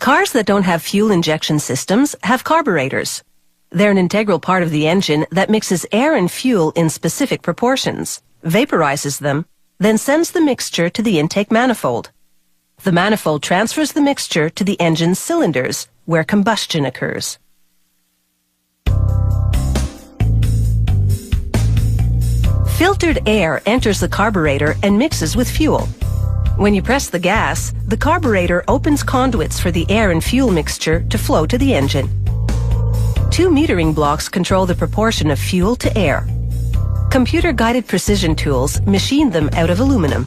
Cars that don't have fuel injection systems have carburetors. They're an integral part of the engine that mixes air and fuel in specific proportions, vaporizes them, then sends the mixture to the intake manifold. The manifold transfers the mixture to the engine's cylinders, where combustion occurs. Filtered air enters the carburetor and mixes with fuel. When you press the gas, the carburetor opens conduits for the air and fuel mixture to flow to the engine. Two metering blocks control the proportion of fuel to air. Computer-guided precision tools machine them out of aluminum.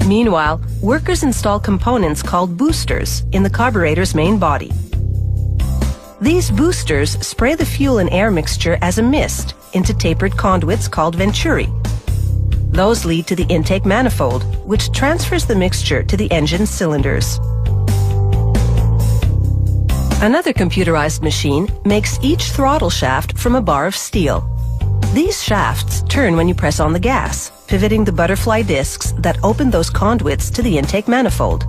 Meanwhile, workers install components called boosters in the carburetor's main body. These boosters spray the fuel and air mixture as a mist into tapered conduits called venturi. Those lead to the intake manifold, which transfers the mixture to the engine's cylinders. Another computerized machine makes each throttle shaft from a bar of steel. These shafts turn when you press on the gas, pivoting the butterfly discs that open those conduits to the intake manifold.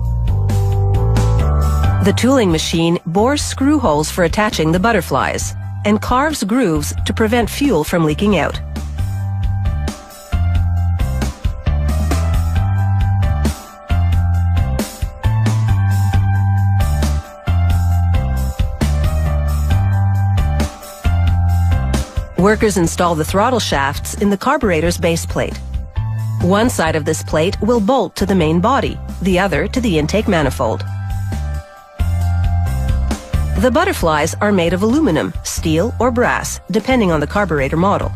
The tooling machine bores screw holes for attaching the butterflies and carves grooves to prevent fuel from leaking out. Workers install the throttle shafts in the carburetor's base plate. One side of this plate will bolt to the main body, the other to the intake manifold. The butterflies are made of aluminum, steel, or brass, depending on the carburetor model.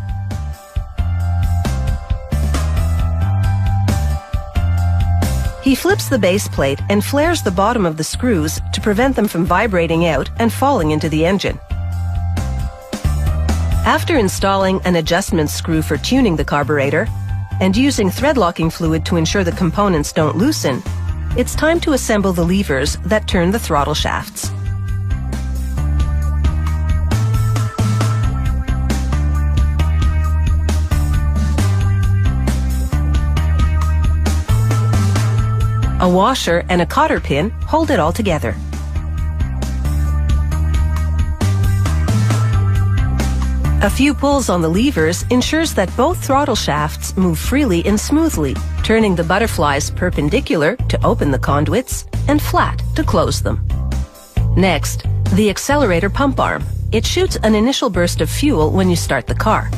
He flips the base plate and flares the bottom of the screws to prevent them from vibrating out and falling into the engine. After installing an adjustment screw for tuning the carburetor and using thread locking fluid to ensure the components don't loosen, it's time to assemble the levers that turn the throttle shafts. A washer and a cotter pin hold it all together. A few pulls on the levers ensures that both throttle shafts move freely and smoothly, turning the butterflies perpendicular to open the conduits and flat to close them. Next, the accelerator pump arm. It shoots an initial burst of fuel when you start the car.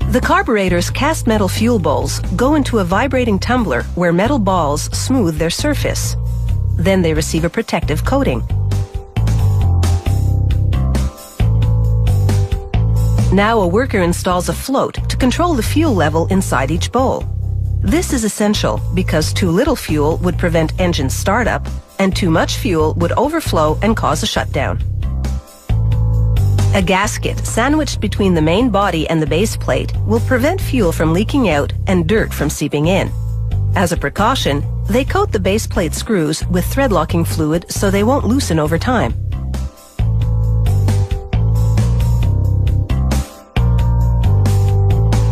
The carburetor's cast metal fuel bowls go into a vibrating tumbler where metal balls smooth their surface. Then they receive a protective coating. Now a worker installs a float to control the fuel level inside each bowl. This is essential because too little fuel would prevent engine startup and too much fuel would overflow and cause a shutdown. A gasket sandwiched between the main body and the base plate will prevent fuel from leaking out and dirt from seeping in. As a precaution, they coat the base plate screws with thread locking fluid so they won't loosen over time.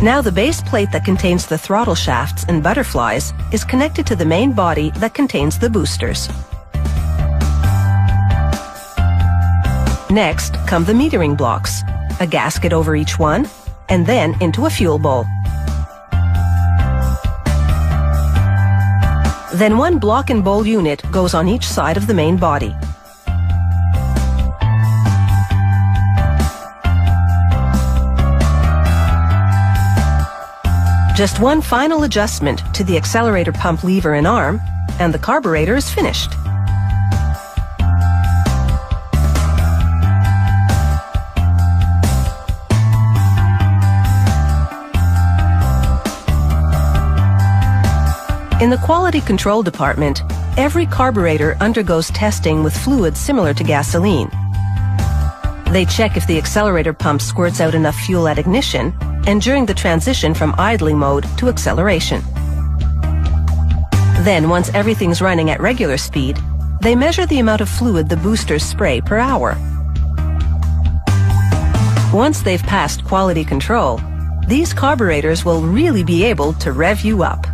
Now the base plate that contains the throttle shafts and butterflies is connected to the main body that contains the boosters. Next come the metering blocks, a gasket over each one, and then into a fuel bowl. Then one block and bowl unit goes on each side of the main body. Just one final adjustment to the accelerator pump lever and arm, and the carburetor is finished. In the quality control department, every carburetor undergoes testing with fluids similar to gasoline. They check if the accelerator pump squirts out enough fuel at ignition and during the transition from idling mode to acceleration. Then, once everything's running at regular speed, they measure the amount of fluid the boosters spray per hour. Once they've passed quality control, these carburetors will really be able to rev you up.